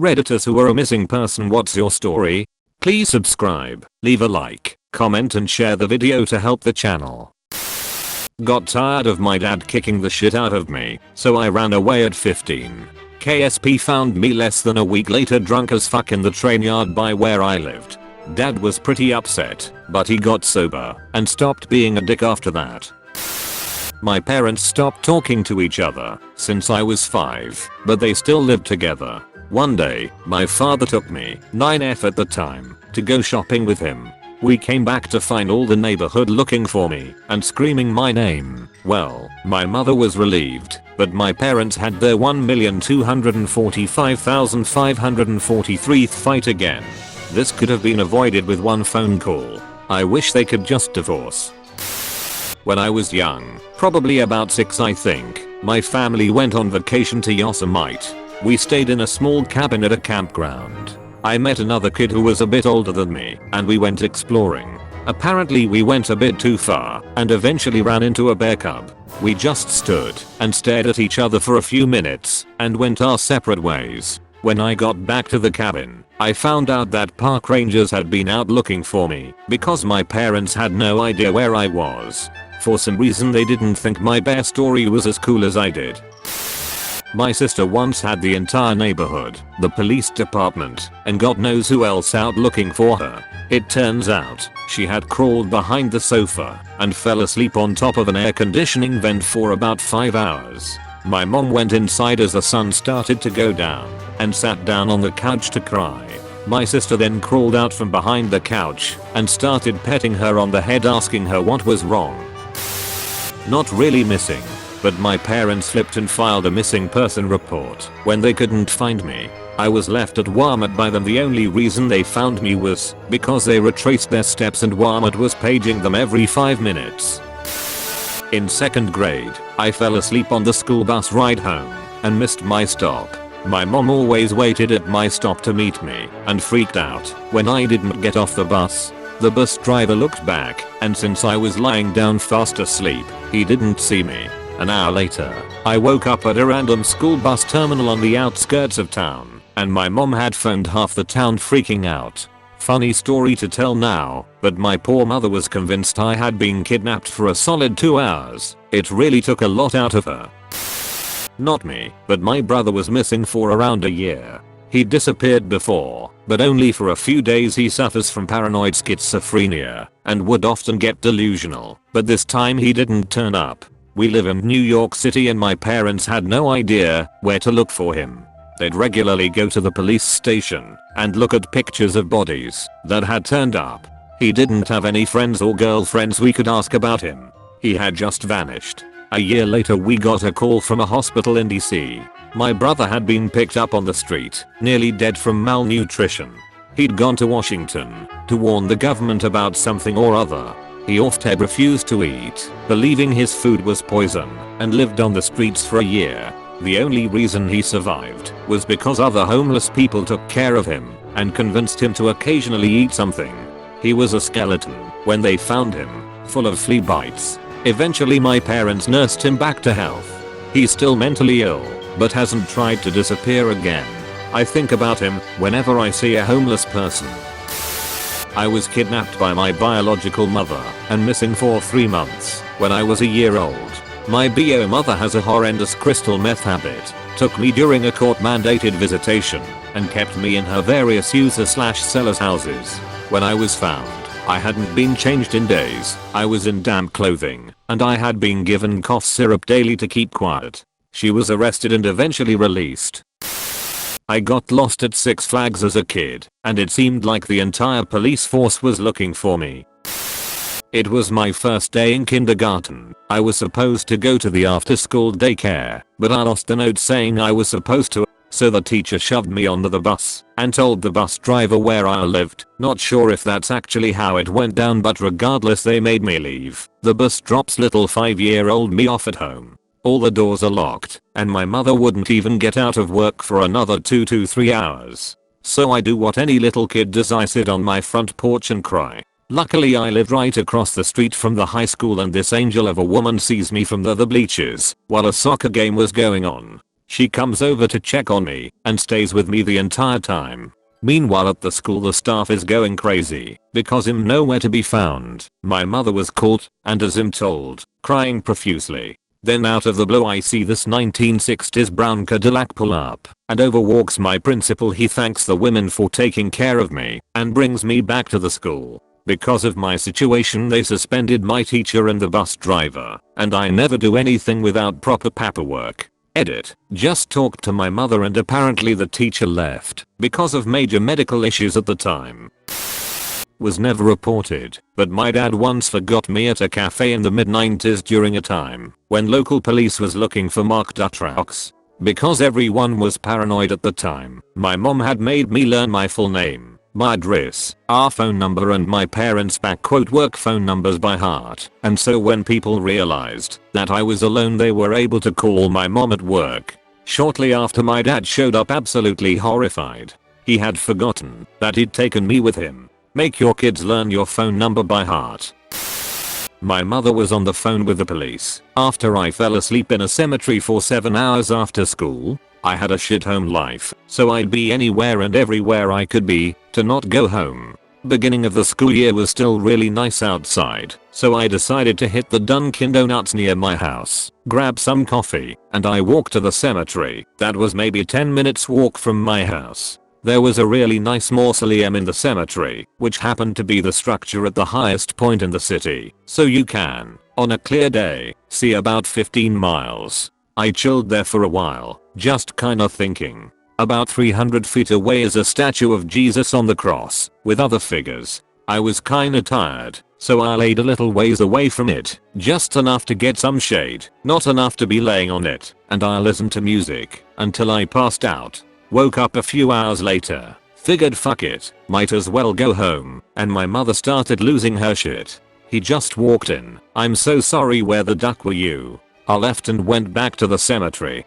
Redditors who are a missing person, what's your story? Please subscribe, leave a like, comment and share the video to help the channel. Got tired of my dad kicking the shit out of me, so I ran away at 15. KSP found me less than a week later drunk as fuck in the train yard by where I lived. Dad was pretty upset, but he got sober and stopped being a dick after that. My parents stopped talking to each other since I was 5, but they still lived together. One day, my father took me, 9F at the time, to go shopping with him. We came back to find all the neighborhood looking for me and screaming my name. Well, my mother was relieved, but my parents had their 1,245,543th fight again. This could have been avoided with one phone call. I wish they could just divorce. When I was young, probably about 6 I think, my family went on vacation to Yosemite. We stayed in a small cabin at a campground. I met another kid who was a bit older than me, and we went exploring. Apparently we went a bit too far, and eventually ran into a bear cub. We just stood and stared at each other for a few minutes, and went our separate ways. When I got back to the cabin, I found out that park rangers had been out looking for me, because my parents had no idea where I was. For some reason they didn't think my bear story was as cool as I did. My sister once had the entire neighborhood, the police department, and God knows who else out looking for her. It turns out, she had crawled behind the sofa and fell asleep on top of an air conditioning vent for about 5 hours. My mom went inside as the sun started to go down and sat down on the couch to cry. My sister then crawled out from behind the couch and started petting her on the head, asking her what was wrong. Not really missing, but my parents flipped and filed a missing person report when they couldn't find me. I was left at Walmart by them. The only reason they found me was because they retraced their steps and Walmart was paging them every 5 minutes. In 2nd grade, I fell asleep on the school bus ride home and missed my stop. My mom always waited at my stop to meet me and freaked out when I didn't get off the bus. The bus driver looked back, and since I was lying down fast asleep, he didn't see me. An hour later, I woke up at a random school bus terminal on the outskirts of town, and my mom had phoned half the town freaking out. Funny story to tell now, but my poor mother was convinced I had been kidnapped for a solid 2 hours. It really took a lot out of her. Not me, but my brother was missing for around a year. He'd disappeared before, but only for a few days. He suffers from paranoid schizophrenia and would often get delusional, but this time he didn't turn up. We live in New York City and my parents had no idea where to look for him. They'd regularly go to the police station and look at pictures of bodies that had turned up. He didn't have any friends or girlfriends we could ask about him. He had just vanished. A year later we got a call from a hospital in DC. My brother had been picked up on the street, nearly dead from malnutrition. He'd gone to Washington to warn the government about something or other. He often refused to eat, believing his food was poison, and lived on the streets for a year. The only reason he survived was because other homeless people took care of him and convinced him to occasionally eat something. He was a skeleton when they found him, full of flea bites. Eventually my parents nursed him back to health. He's still mentally ill, but hasn't tried to disappear again. I think about him whenever I see a homeless person. I was kidnapped by my biological mother and missing for 3 months when I was a year old. My bio mother has a horrendous crystal meth habit, took me during a court-mandated visitation, and kept me in her various user/sellers' houses. When I was found, I hadn't been changed in days, I was in damp clothing, and I had been given cough syrup daily to keep quiet. She was arrested and eventually released. I got lost at Six Flags as a kid, and it seemed like the entire police force was looking for me. It was my first day in kindergarten. I was supposed to go to the after-school daycare, but I lost a note saying I was supposed to, so the teacher shoved me onto the bus and told the bus driver where I lived. Not sure if that's actually how it went down, but regardless they made me leave. The bus drops little 5-year-old me off at home. All the doors are locked, and my mother wouldn't even get out of work for another 2 to 3 hours. So I do what any little kid does, I sit on my front porch and cry. Luckily I live right across the street from the high school, and this angel of a woman sees me from the bleachers while a soccer game was going on. She comes over to check on me and stays with me the entire time. Meanwhile at the school the staff is going crazy because I'm nowhere to be found. My mother was caught and as I'm told, crying profusely. Then out of the blue I see this 1960s brown Cadillac pull up and overwalks my principal. He thanks the women for taking care of me and brings me back to the school. Because of my situation they suspended my teacher and the bus driver, and I never do anything without proper paperwork. Edit. Just talked to my mother and apparently the teacher left because of major medical issues at the time. Was never reported, but my dad once forgot me at a cafe in the mid-90s during a time when local police was looking for marked trucks. Because everyone was paranoid at the time, my mom had made me learn my full name, my address, our phone number and my parents' work phone numbers by heart, and so when people realized that I was alone they were able to call my mom at work. Shortly after my dad showed up absolutely horrified. He had forgotten that he'd taken me with him. Make your kids learn your phone number by heart. My mother was on the phone with the police after I fell asleep in a cemetery for 7 hours after school. I had a shit home life, so I'd be anywhere and everywhere I could be to not go home. Beginning of the school year was still really nice outside, so I decided to hit the Dunkin' Donuts near my house, grab some coffee, and I walked to the cemetery. That was maybe 10 minutes walk from my house. There was a really nice mausoleum in the cemetery, which happened to be the structure at the highest point in the city, so you can, on a clear day, see about 15 miles. I chilled there for a while, just kinda thinking. About 300 feet away is a statue of Jesus on the cross, with other figures. I was kinda tired, so I laid a little ways away from it, just enough to get some shade, not enough to be laying on it, and I listened to music until I passed out. Woke up a few hours later, figured fuck it, might as well go home, and my mother started losing her shit. He just walked in. I'm so sorry, where the duck were you? I left and went back to the cemetery.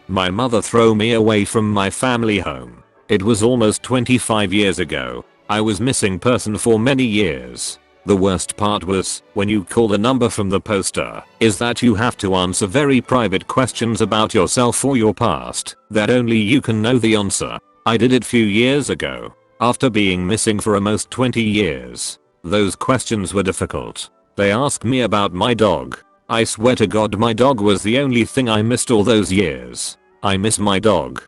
My mother threw me away from my family home. It was almost 25 years ago. I was missing person for many years. The worst part was, when you call the number from the poster, is that you have to answer very private questions about yourself or your past that only you can know the answer. I did it few years ago, after being missing for almost 20 years. Those questions were difficult. They asked me about my dog. I swear to God my dog was the only thing I missed all those years. I miss my dog.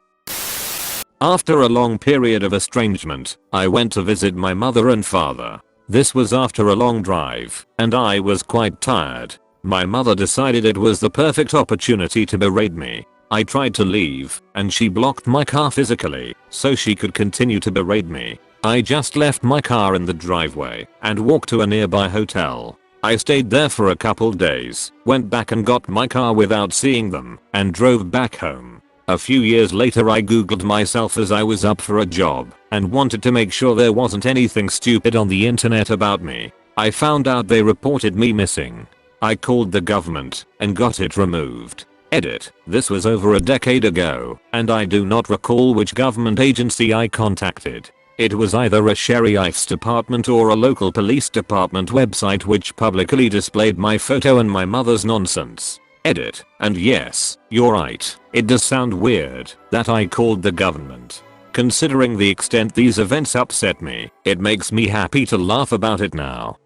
After a long period of estrangement, I went to visit my mother and father. This was after a long drive, and I was quite tired. My mother decided it was the perfect opportunity to berate me. I tried to leave, and she blocked my car physically, so she could continue to berate me. I just left my car in the driveway, and walked to a nearby hotel. I stayed there for a couple days, went back and got my car without seeing them, and drove back home. A few years later I googled myself as I was up for a job and wanted to make sure there wasn't anything stupid on the internet about me. I found out they reported me missing. I called the government and got it removed. Edit. This was over a decade ago, and I do not recall which government agency I contacted. It was either a sheriff's department or a local police department website which publicly displayed my photo and my mother's nonsense. Edit. And yes, you're right, it does sound weird that I called the government. Considering the extent these events upset me, it makes me happy to laugh about it now.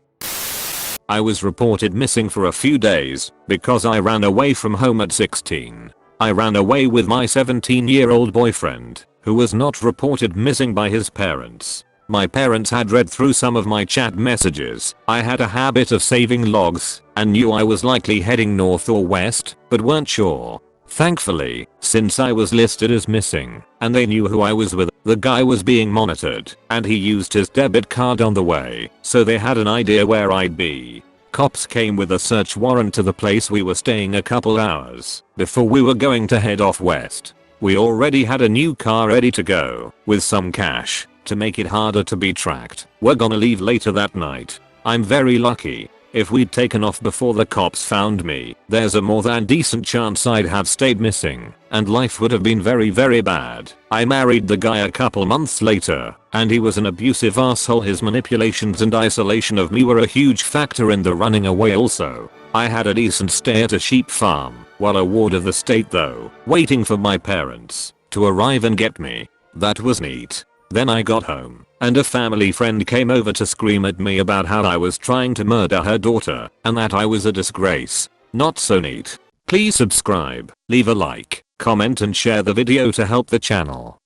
I was reported missing for a few days because I ran away from home at 16. I ran away with my 17-year-old boyfriend, who was not reported missing by his parents. My parents had read through some of my chat messages. I had a habit of saving logs and knew I was likely heading north or west, but weren't sure. Thankfully, since I was listed as missing and they knew who I was with, the guy was being monitored and he used his debit card on the way, so they had an idea where I'd be. Cops came with a search warrant to the place we were staying a couple hours before we were going to head off west. We already had a new car ready to go, with some cash, to make it harder to be tracked. We're gonna leave later that night. I'm very lucky. If we'd taken off before the cops found me, there's a more than decent chance I'd have stayed missing, and life would have been very bad. I married the guy a couple months later, and he was an abusive asshole. His manipulations and isolation of me were a huge factor in the running away also. I had a decent stay at a sheep farm while a ward of the state though, waiting for my parents to arrive and get me. That was neat. Then I got home and a family friend came over to scream at me about how I was trying to murder her daughter and that I was a disgrace. Not so neat. Please subscribe, leave a like, comment and share the video to help the channel.